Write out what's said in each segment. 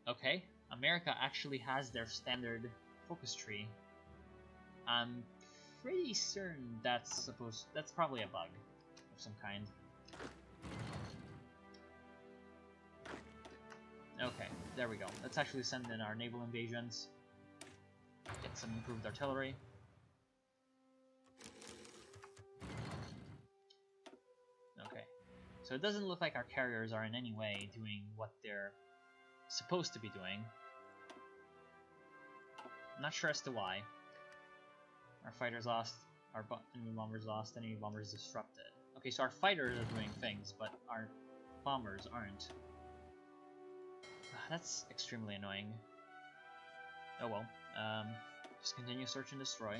Okay, America actually has their standard focus tree. I'm pretty certain that's probably a bug of some kind. Okay, there we go. Let's actually send in our naval invasions. Get some improved artillery. Okay, so it doesn't look like our carriers are in any way doing what they're supposed to be doing. I'm not sure as to why. Our fighters lost, our enemy bombers lost, enemy bombers disrupted. Okay, so our fighters are doing things, but our bombers aren't. That's extremely annoying. Oh well. Just continue search and destroy.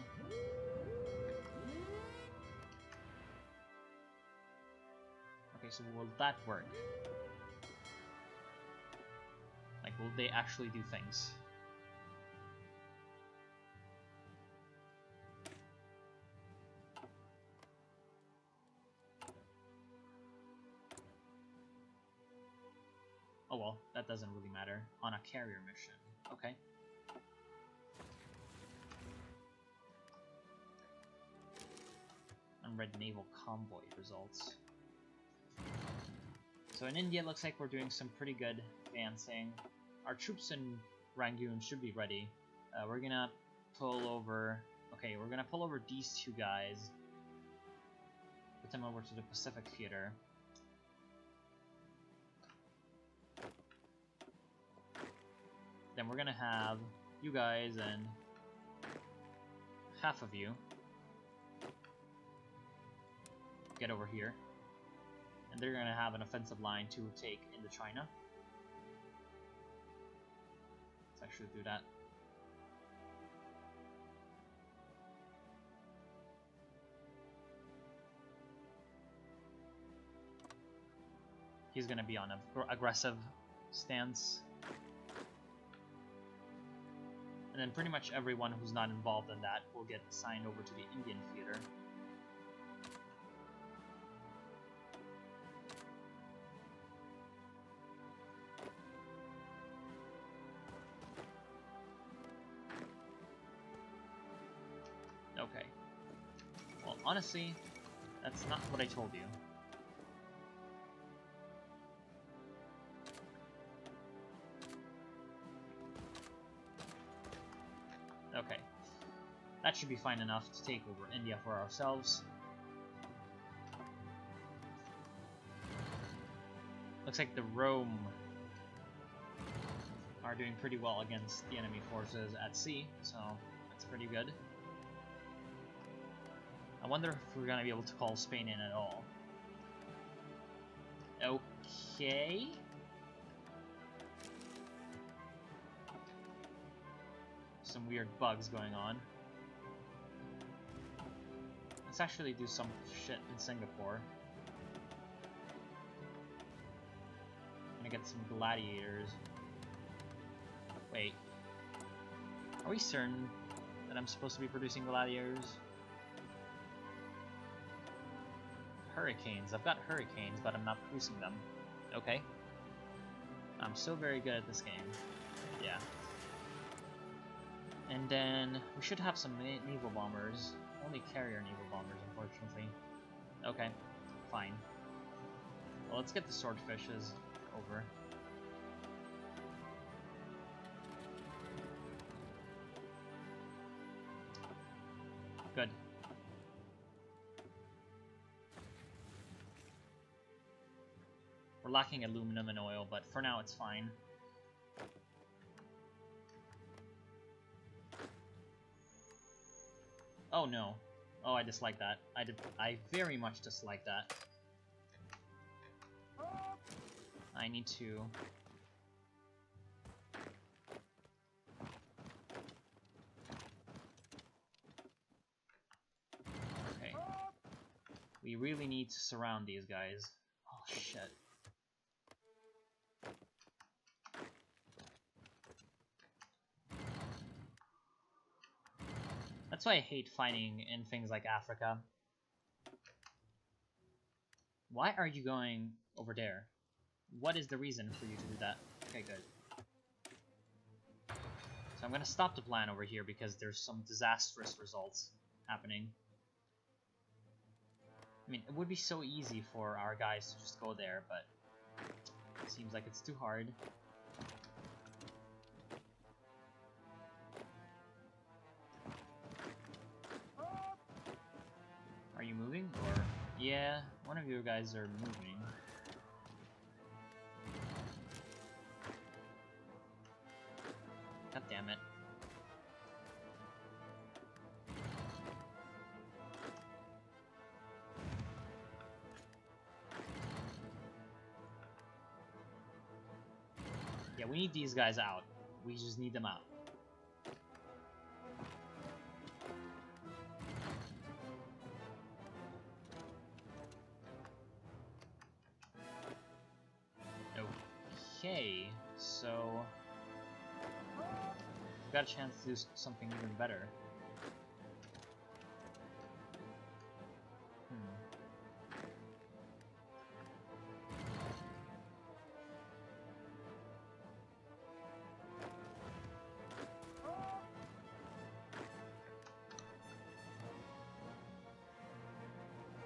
Okay, so will that work? Like, will they actually do things? Oh well, that doesn't really matter. On a carrier mission. Okay. Unread naval convoy results. So in India, it looks like we're doing some pretty good advancing. Our troops in Rangoon should be ready. We're gonna pull over... Okay, we're gonna pull over these two guys. Put them over to the Pacific Theater. Then we're gonna have you guys and half of you get over here. And they're gonna have an offensive line to take into China. Let's actually do that. He's gonna be on an aggressive stance. And then pretty much everyone who's not involved in that will get assigned over to the Indian theater. Okay. Well, honestly, that's not what I told you. Okay. That should be fine enough to take over India for ourselves. Looks like the Rome are doing pretty well against the enemy forces at sea, so that's pretty good. I wonder if we're gonna be able to call Spain in at all. Okay. Some weird bugs going on. Let's actually do some shit in Singapore. I'm gonna get some gladiators. Wait. Are we certain that I'm supposed to be producing gladiators? Hurricanes. I've got hurricanes, but I'm not producing them. Okay. I'm still very good at this game. Yeah. And then we should have some naval bombers. Only carrier naval bombers, unfortunately. Okay, fine. Well, let's get the swordfishes over. Good. We're lacking aluminum and oil, but for now it's fine. Oh no. Oh, I dislike that. I very much dislike that. I need to... Okay. We really need to surround these guys. Oh shit. That's why I hate fighting in things like Africa. Why are you going over there? What is the reason for you to do that? Okay, good. So I'm gonna stop the plan over here because there's some disastrous results happening. I mean, it would be so easy for our guys to just go there, but it seems like it's too hard. Are you moving? Or yeah, one of you guys are moving. God damn it. Yeah, we need these guys out. We just need them out. Okay, so we've got a chance to do something even better.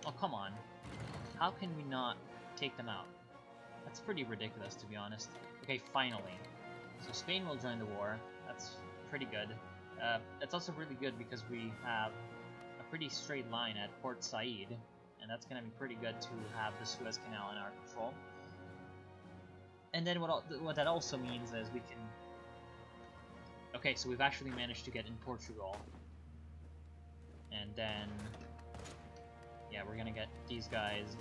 Oh, come on. How can we not take them out? That's pretty ridiculous, to be honest. Okay, finally. So Spain will join the war. That's pretty good. It's also really good because we have a pretty straight line at Port Said, and that's going to be pretty good to have the Suez Canal in our control. And then what that also means is we can... Okay, so we've actually managed to get in Portugal. And then... Yeah, we're gonna get these guys...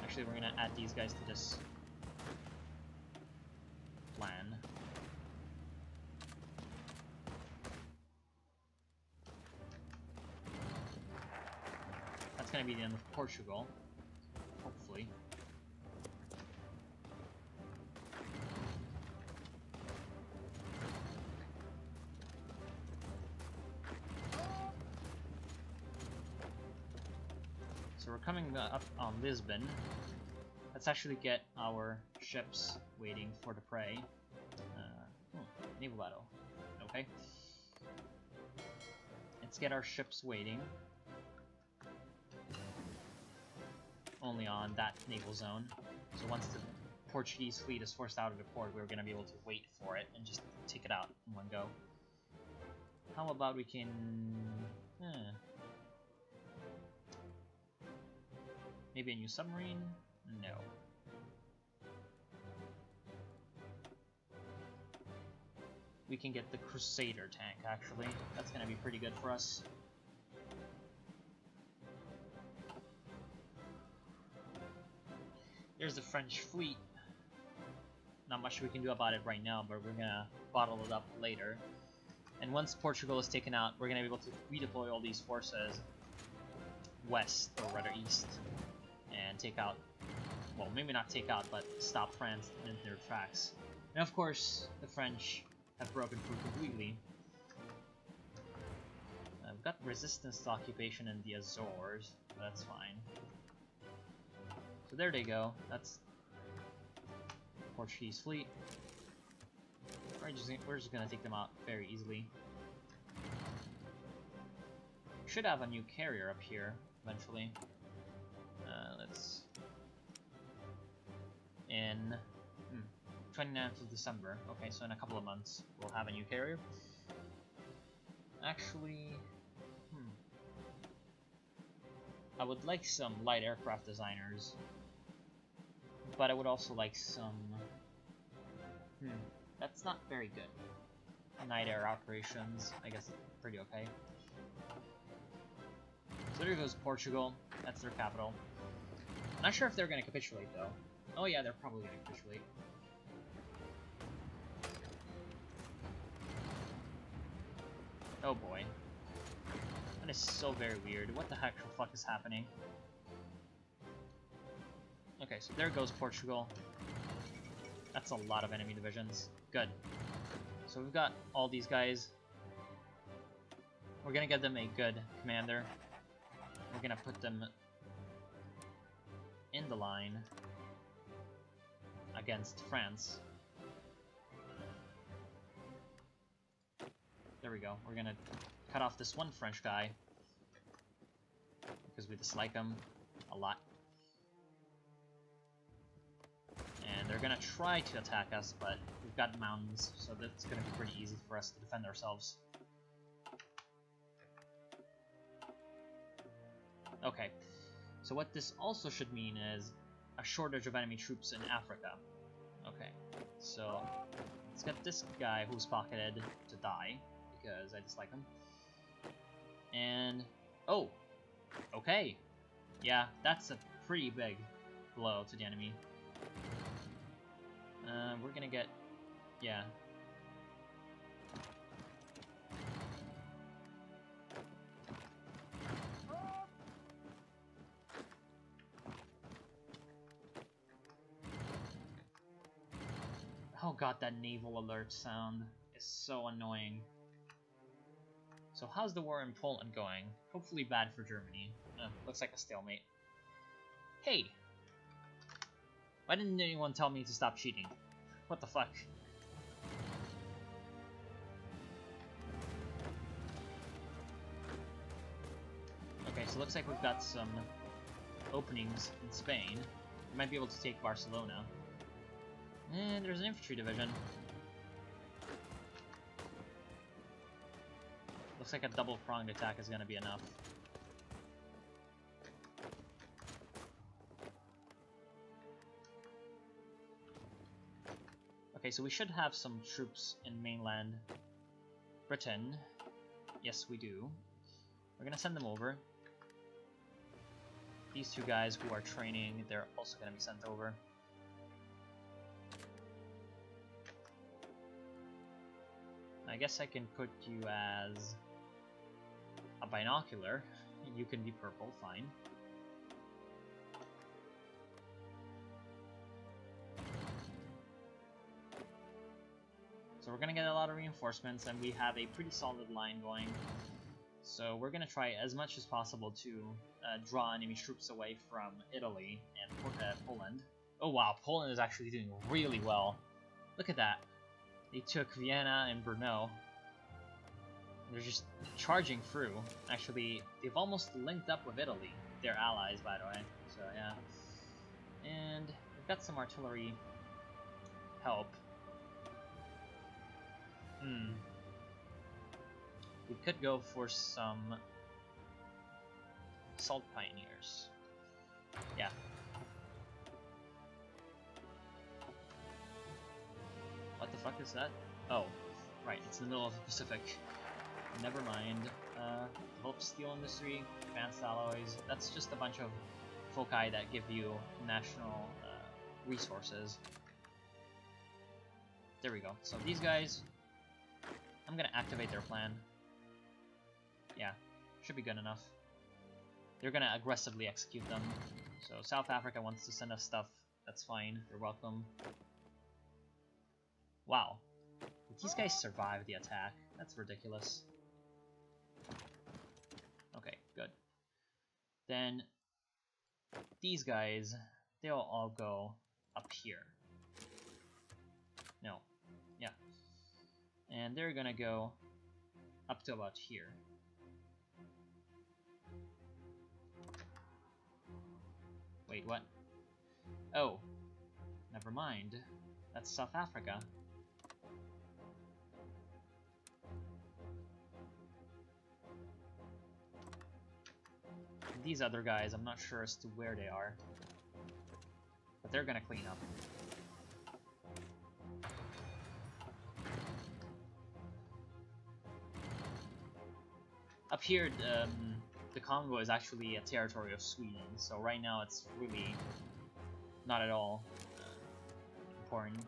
Actually, we're gonna add these guys to this plan. That's gonna be the end of Portugal. Hopefully. So we're coming up on Lisbon. Let's actually get our ships waiting for the prey. Naval battle. Okay. Let's get our ships waiting. Only on that naval zone. So once the Portuguese fleet is forced out of the port, we're going to be able to wait for it and just take it out in one go. How about we can... Maybe a new submarine? No. We can get the Crusader tank, actually. That's gonna be pretty good for us. There's the French fleet. Not much we can do about it right now, but we're gonna bottle it up later. And once Portugal is taken out, we're gonna be able to redeploy all these forces west, or rather east, and take out, well, maybe not take out, but stop France in their tracks. And of course, the French have broken through completely. We've got resistance to occupation in the Azores, but that's fine. So there they go. That's Portuguese fleet. We're just gonna take them out very easily. Should have a new carrier up here eventually. Let's... In 29th of December. Okay, so in a couple of months we'll have a new carrier. Actually, I would like some light aircraft designers, but I would also like some... That's not very good. Night air operations, I guess it's pretty okay. So there goes Portugal. That's their capital. Not sure if they're going to capitulate, though. Oh yeah, they're probably going to capitulate. Oh boy. That is so very weird. What the actual fuck is happening? Okay, so there goes Portugal. That's a lot of enemy divisions. Good. So we've got all these guys. We're gonna get them a good commander. We're gonna put them in the line against France. we go. We're gonna cut off this one French guy because we dislike him a lot. And they're gonna try to attack us, but we've got mountains, so that's gonna be pretty easy for us to defend ourselves. Okay, so what this also should mean is a shortage of enemy troops in Africa. Okay, so let's get this guy who's pocketed to die, because I dislike him. And, oh, okay, yeah, that's a pretty big blow to the enemy. We're gonna get, yeah. Oh god, that naval alert sound is so annoying. So how's the war in Poland going? Hopefully bad for Germany. Looks like a stalemate. Hey! Why didn't anyone tell me to stop cheating? What the fuck? Okay, so looks like we've got some openings in Spain. We might be able to take Barcelona. And there's an infantry division. Looks like a double-pronged attack is gonna be enough. Okay, so we should have some troops in mainland Britain. Yes, we do. We're gonna send them over. These two guys who are training, they're also gonna be sent over. I guess I can put you as a binocular. You can be purple, fine. So we're gonna get a lot of reinforcements, and we have a pretty solid line going. So we're gonna try as much as possible to draw enemy troops away from Italy and Poland. Oh wow, Poland is actually doing really well. Look at that. They took Vienna and Brno. They're just charging through. Actually, they've almost linked up with Italy. They're allies, by the way. So yeah. And we've got some artillery help. We could go for some assault pioneers. Yeah. What the fuck is that? Oh, right, it's in the middle of the Pacific. Never mind. Develop steel industry, advanced alloys. That's just a bunch of foci that give you national resources. There we go. So these guys, I'm gonna activate their plan. Yeah, should be good enough. They're gonna aggressively execute them. So South Africa wants to send us stuff. That's fine. They're welcome. Wow. Did these guys survive the attack? That's ridiculous. Okay, good. Then these guys, they'll all go up here. No. Yeah. And they're gonna go up to about here. Wait, what? Oh. Never mind. That's South Africa. These other guys, I'm not sure as to where they are. But they're gonna clean up. Up here, the Congo is actually a territory of Sweden, so right now it's really not at all important.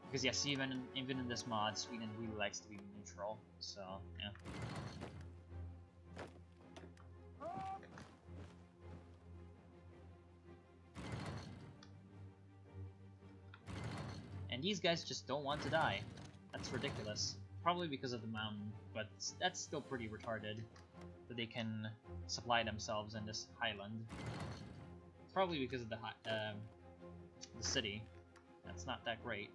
Because yes, even in this mod, Sweden really likes to be neutral, so yeah. And these guys just don't want to die. That's ridiculous. Probably because of the mountain, but that's still pretty retarded that they can supply themselves in this highland. It's probably because of the city. That's not that great.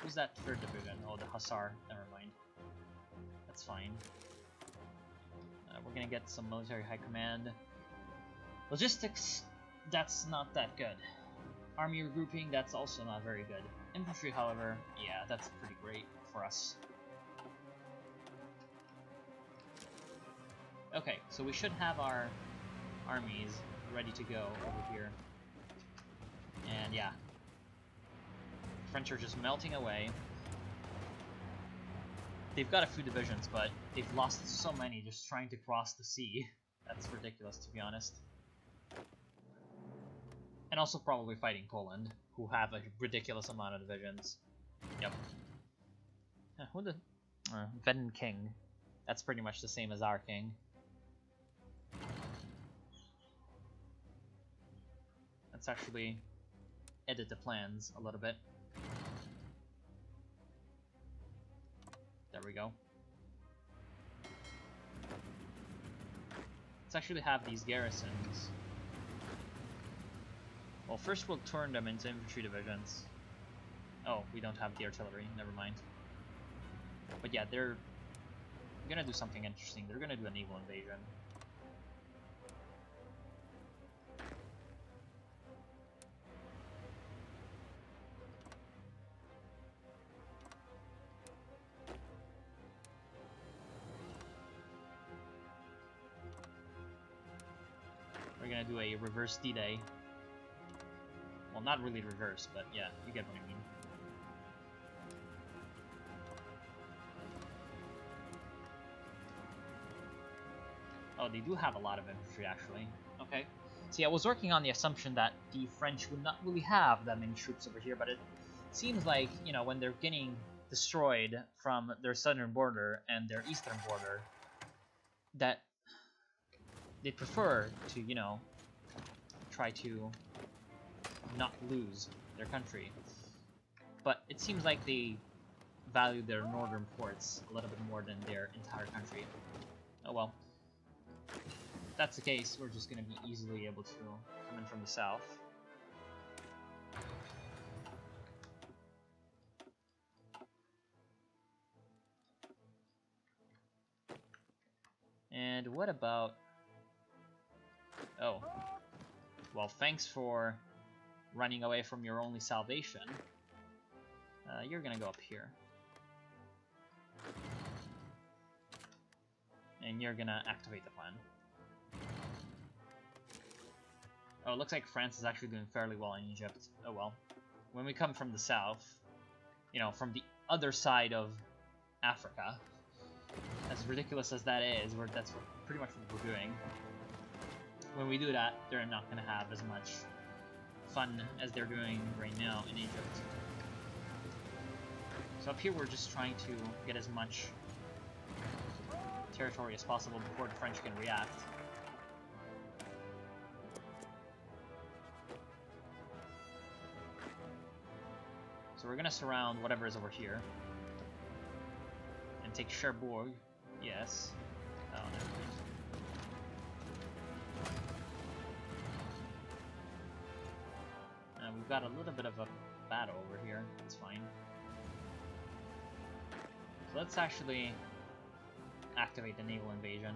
Who's that third division? Oh, the Hussar. Never mind. That's fine. We're gonna get some military high command. Logistics, that's not that good. Army regrouping, that's also not very good. Infantry, however, yeah, that's pretty great for us. Okay, so we should have our armies ready to go over here. And yeah. French are just melting away. They've got a few divisions, but they've lost so many just trying to cross the sea. That's ridiculous, to be honest. And also probably fighting Poland, who have a ridiculous amount of divisions. Yep. Who the... Ven King. That's pretty much the same as our king. Let's actually edit the plans a little bit. There we go. Let's actually have these garrisons. Well, first we'll turn them into infantry divisions. Oh, we don't have the artillery, never mind. But yeah, they're gonna do something interesting. They're gonna do a naval invasion. We're gonna do a reverse D-Day. Well, not really reverse, but yeah, you get what I mean. Oh, they do have a lot of infantry, actually. Okay. See, I was working on the assumption that the French would not really have that many troops over here, but it seems like, you know, when they're getting destroyed from their southern border and their eastern border, that they prefer to, you know, try to not lose their country. But it seems like they value their northern ports a little bit more than their entire country. Oh well. If that's the case, we're just going to be easily able to come in from the south. And what about... Oh. Well, thanks for running away from your only salvation. You're gonna go up here. And you're gonna activate the plan. Oh, it looks like France is actually doing fairly well in Egypt. Oh well. When we come from the south, you know, from the other side of Africa, as ridiculous as that is, that's pretty much what we're doing. When we do that, they're not going to have as much fun as they're doing right now in Egypt. So up here we're just trying to get as much territory as possible before the French can react. So we're going to surround whatever is over here. And take Cherbourg. Yes. Oh, never mind. We've got a little bit of a battle over here. It's fine. So let's actually activate the naval invasion.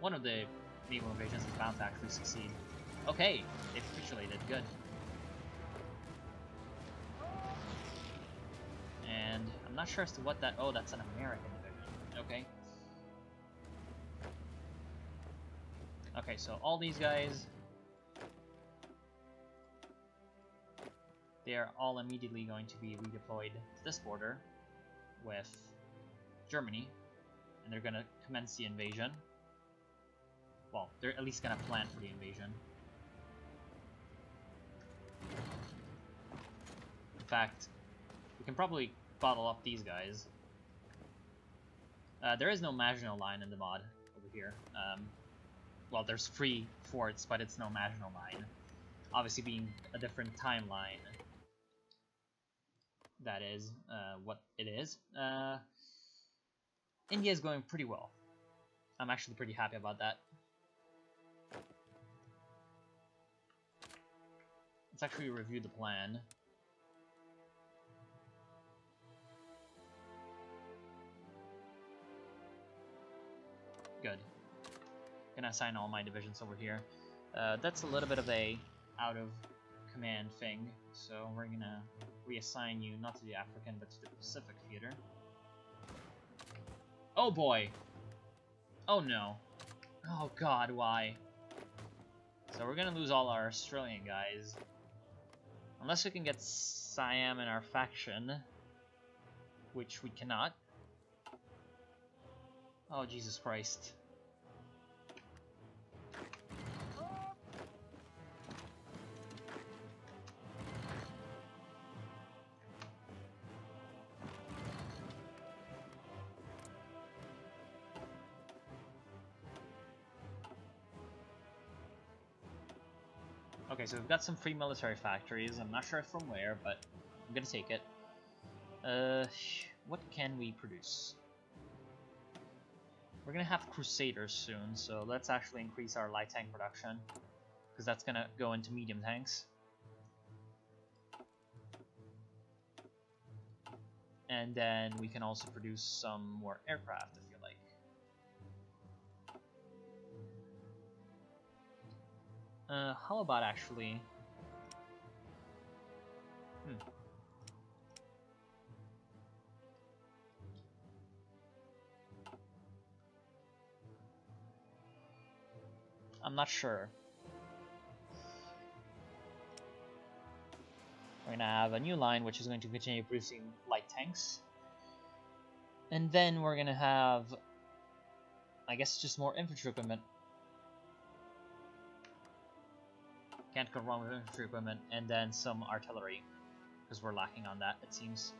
One of the naval invasions is bound to actually succeed. Okay, they capitulated. Good. And I'm not sure as to what that... Oh, that's an American division. Okay. Okay, so all these guys... They are all immediately going to be redeployed to this border with Germany, and they're going to commence the invasion. Well, they're at least going to plan for the invasion. In fact, we can probably bottle up these guys. There is no Maginot Line in the mod over here. Well, there's 3 forts, but it's no Maginot Line. Obviously being a different timeline. That is what it is. India is going pretty well. I'm actually pretty happy about that. Let's actually review the plan. Good. Gonna assign all my divisions over here. That's a little bit of a out of command thing, so we're gonna reassign you not to the African but to the Pacific theater. Oh boy! Oh no. Oh god, why? So we're gonna lose all our Australian guys. Unless we can get Siam in our faction, which we cannot. Oh Jesus Christ. Okay, so we've got some free military factories. I'm not sure from where, but I'm gonna take it. What can we produce? We're gonna have Crusaders soon, so let's actually increase our light tank production, because that's gonna go into medium tanks. And then we can also produce some more aircraft, if you like. How about actually... I'm not sure. We're gonna have a new line which is going to continue producing light tanks. And then we're gonna have, I guess, just more infantry equipment. Can't go wrong with infantry equipment, and then some artillery, because we're lacking on that, it seems.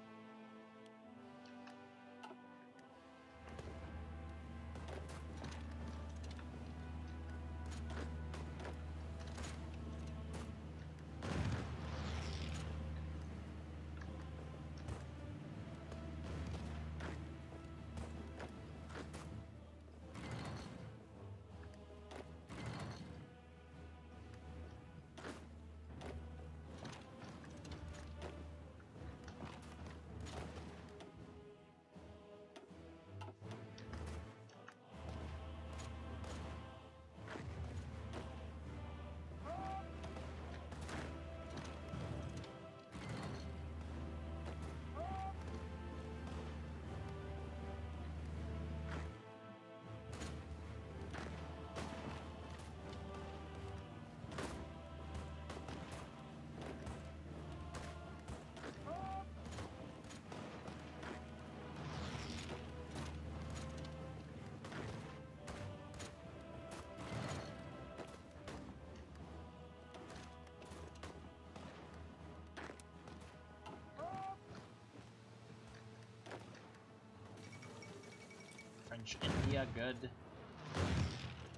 French India, good.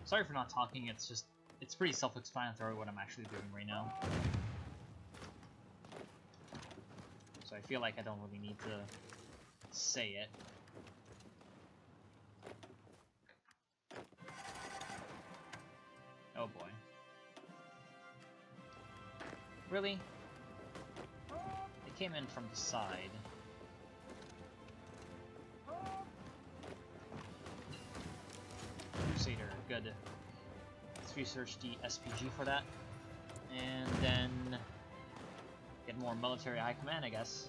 Sorry for not talking, it's just, it's pretty self-explanatory what I'm actually doing right now. So I feel like I don't really need to say it. Oh boy. Really? It came in from the side. Crusader, good. Let's research the SPG for that. And then get more military high command, I guess.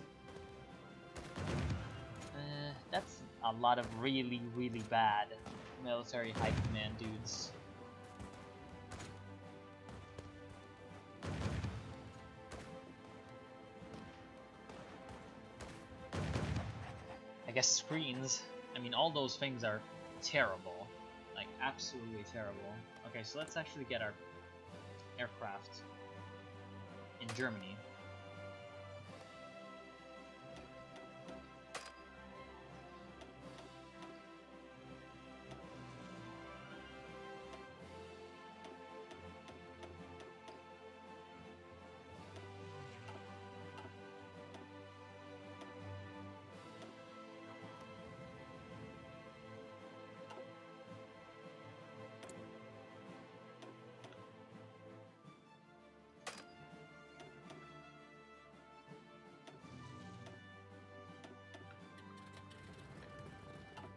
That's a lot of really, really bad military high command dudes. I guess screens, I mean, all those things are terrible. Like, absolutely terrible. Okay, so let's actually get our aircraft in Germany.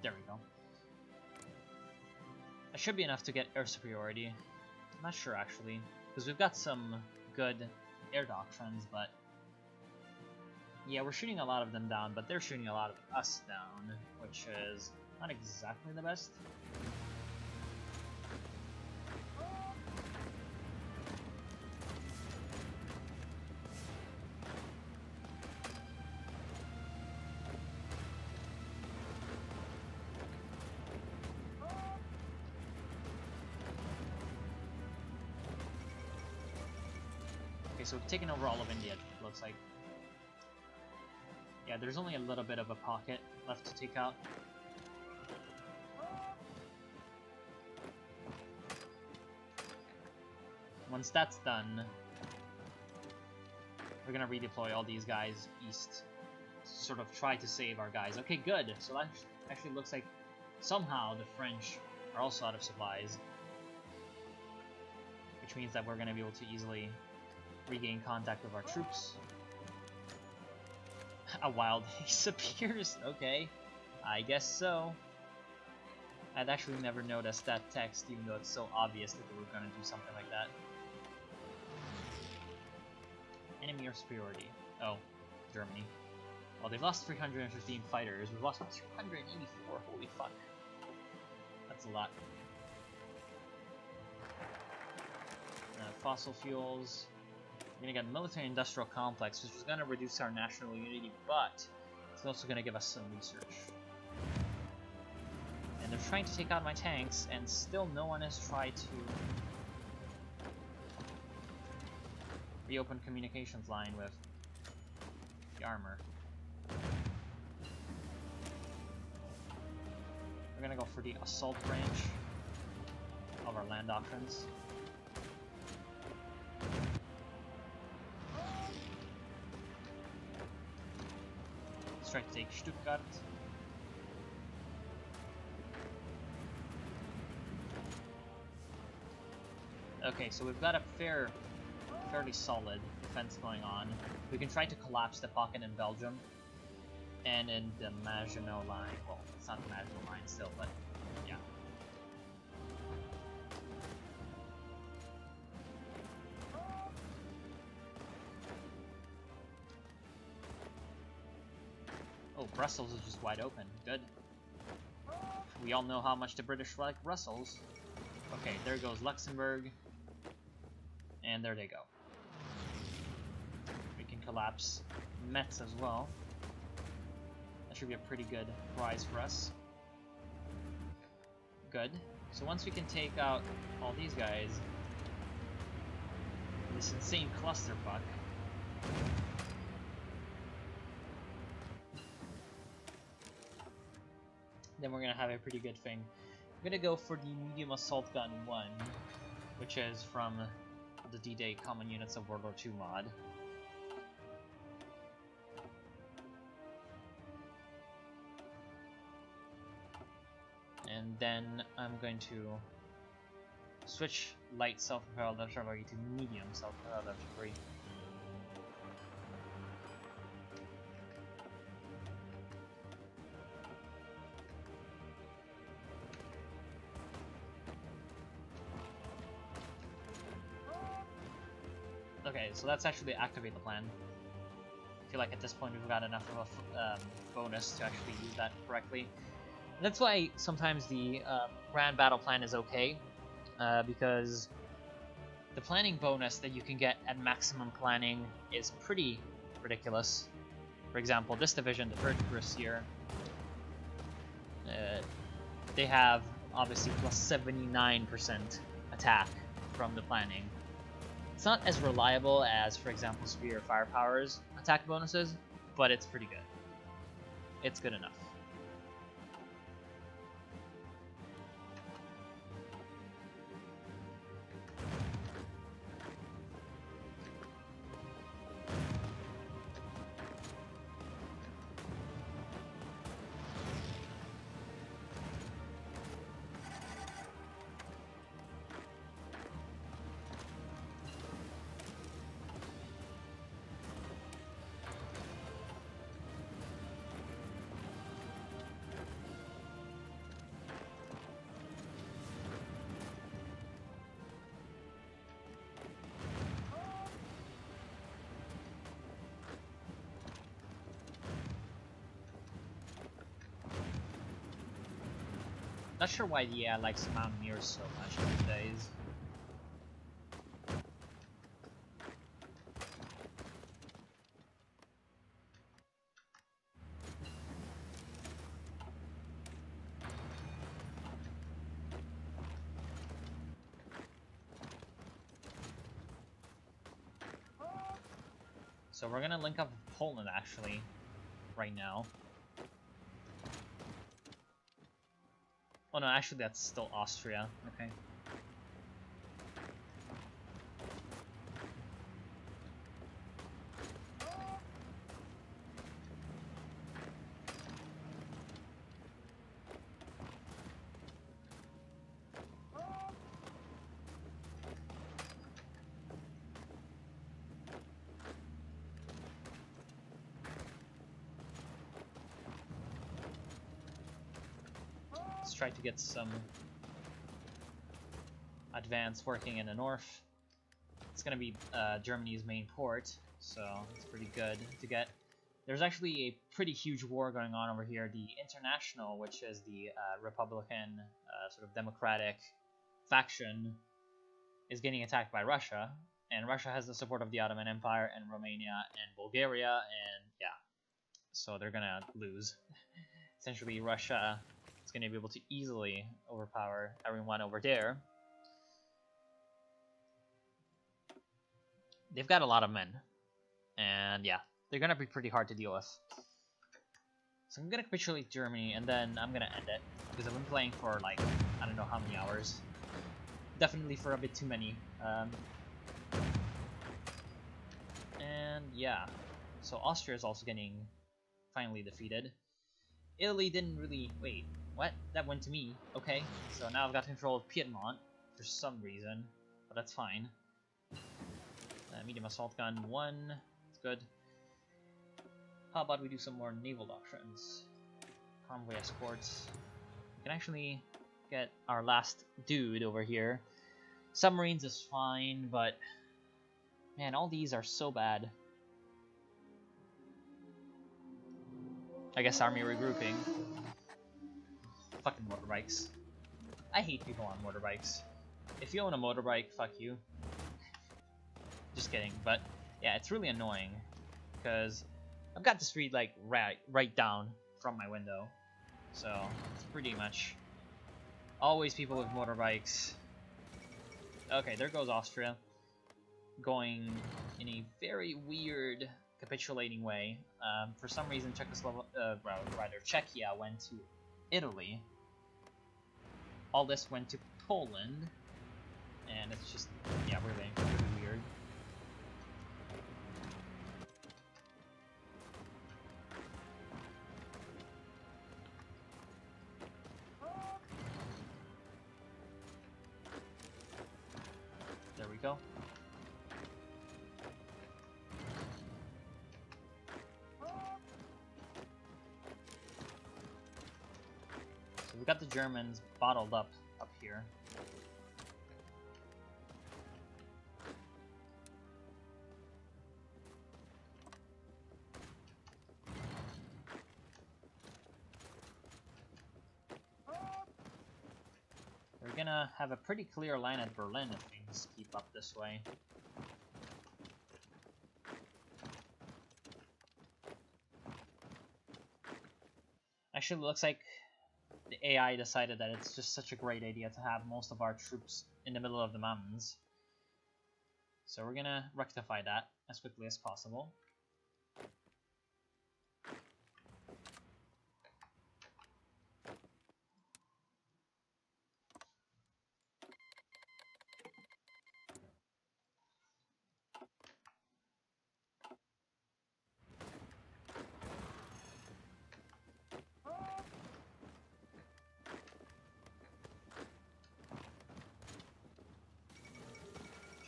There we go. That should be enough to get air superiority. I'm not sure actually, because we've got some good air doctrines, but yeah, we're shooting a lot of them down, but they're shooting a lot of us down, which is not exactly the best. Okay, so we've taken over all of India, it looks like. Yeah, there's only a little bit of a pocket left to take out. Once that's done, we're gonna redeploy all these guys east to sort of try to save our guys. Okay, good. So that actually looks like somehow the French are also out of supplies, which means that we're gonna be able to easily regain contact with our troops. A wild haze appears. Okay, I guess so. I'd actually never noticed that text, even though it's so obvious that they were gonna do something like that. Enemy air superiority. Oh, Germany. Well, they've lost 315 fighters. We've lost 284. Holy fuck. That's a lot. Fossil fuels. We're gonna get military-industrial complex, which is gonna reduce our national unity, but it's also gonna give us some research. And they're trying to take out my tanks, and still no one has tried to reopen communications line with the armor. We're gonna go for the assault range of our land doctrines. Let's try to take Stuttgart. Okay, so we've got a fairly solid defense going on. We can try to collapse the pocket in Belgium and in the Maginot line. Well, it's not the Maginot line still, but yeah. Oh, Brussels is just wide open. Good. We all know how much the British like Brussels. Okay, there goes Luxembourg. And there they go. We can collapse Metz as well. That should be a pretty good prize for us. Good. So once we can take out all these guys, this insane clusterfuck, then we're gonna have a pretty good thing. I'm gonna go for the medium assault gun 1, which is from the D-Day Common Units of World War II mod. And then I'm going to switch light self-propelled artillery to medium self-propelled artillery. Okay, so let's actually activate the plan. I feel like at this point we've got enough of a bonus to actually use that correctly. And that's why sometimes the grand battle plan is okay, because the planning bonus that you can get at maximum planning is pretty ridiculous. For example, this division, the 31st year, they have obviously plus 79% attack from the planning. It's not as reliable as, for example, Superior Firepower's attack bonuses, but it's pretty good. It's good enough. Not sure why the AI likes Mountaineers so much these days. So we're gonna link up with Poland actually, right now. Oh no, actually that's still Austria. Okay. Let's try to get some advance working in the north. It's gonna be Germany's main port, so it's pretty good to get. There's actually a pretty huge war going on over here. The International, which is the Republican, sort of democratic faction, is getting attacked by Russia, and Russia has the support of the Ottoman Empire and Romania and Bulgaria, and yeah, so they're gonna lose. Essentially, Russia is gonna be able to easily overpower everyone over there. They've got a lot of men, and yeah, they're gonna be pretty hard to deal with. So I'm gonna capitulate Germany, and then I'm gonna end it, because I've been playing for like, I don't know how many hours. Definitely for a bit too many. And yeah, so Austria is also getting finally defeated. Italy didn't really... wait, what? That went to me. Okay, so now I've got control of Piedmont for some reason, but that's fine. Medium assault gun 1, it's good. How about we do some more naval doctrines? Convoy escorts. We can actually get our last dude over here. Submarines is fine, but man, all these are so bad. I guess army regrouping. Fucking motorbikes. I hate people on motorbikes. If you own a motorbike, fuck you. Just kidding, but yeah, it's really annoying because I've got the street like right down from my window, so it's pretty much always people with motorbikes. Okay, there goes Austria, going in a very weird capitulating way. For some reason, Czechia went to Italy. All this went to Poland, and it's just, yeah, really weird. There we go. So we got the Germans bottled up here. We're gonna have a pretty clear line at Berlin if things keep up this way. Actually, it looks like the AI decided that it's just such a great idea to have most of our troops in the middle of the mountains. So we're gonna rectify that as quickly as possible.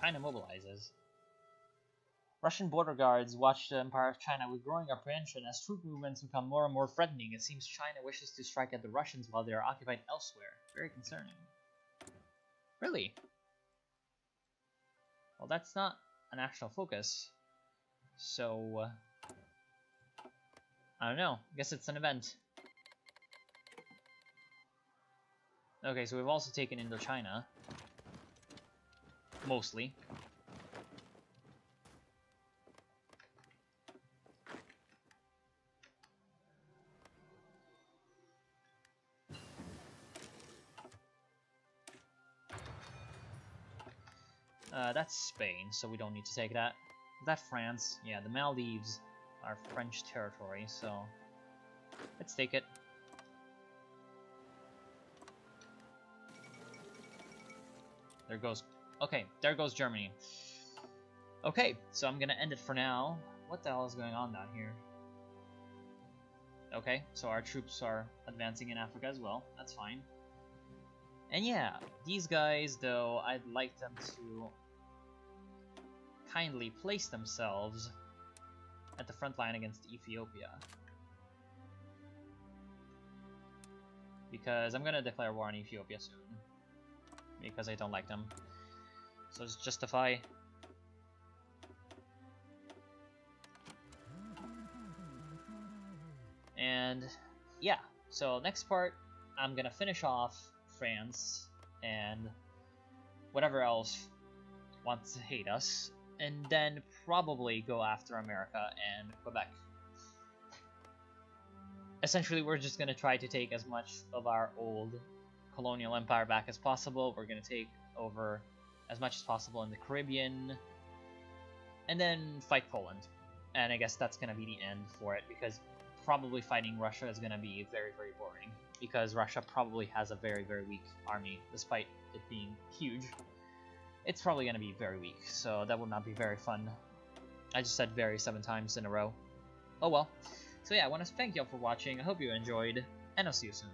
China mobilizes. Russian border guards watch the Empire of China with growing apprehension as troop movements become more and more threatening. It seems China wishes to strike at the Russians while they are occupied elsewhere. Very concerning. Really? Well, that's not a national focus. So, I don't know. I guess it's an event. Okay, so we've also taken Indochina. Mostly. That's Spain, so we don't need to take that. Is that France? Yeah, the Maldives are French territory, so let's take it. There goes... Okay, there goes Germany. Okay, so I'm gonna end it for now. What the hell is going on down here? Okay, so our troops are advancing in Africa as well. That's fine. And yeah, these guys, though, I'd like them to kindly place themselves at the front line against Ethiopia. Because I'm gonna declare war on Ethiopia soon. Because I don't like them. So just justify. And yeah, so next part, I'm gonna finish off France and whatever else wants to hate us, and then probably go after America and Quebec. Essentially, we're just gonna try to take as much of our old colonial empire back as possible. We're gonna take over as much as possible in the Caribbean, and then fight Poland. And I guess that's gonna be the end for it, because probably fighting Russia is gonna be very, very boring, because Russia probably has a very, very weak army, despite it being huge. It's probably gonna be very weak, so that would not be very fun. I just said very 7 times in a row. Oh well. So yeah, I want to thank y'all for watching. I hope you enjoyed, and I'll see you soon.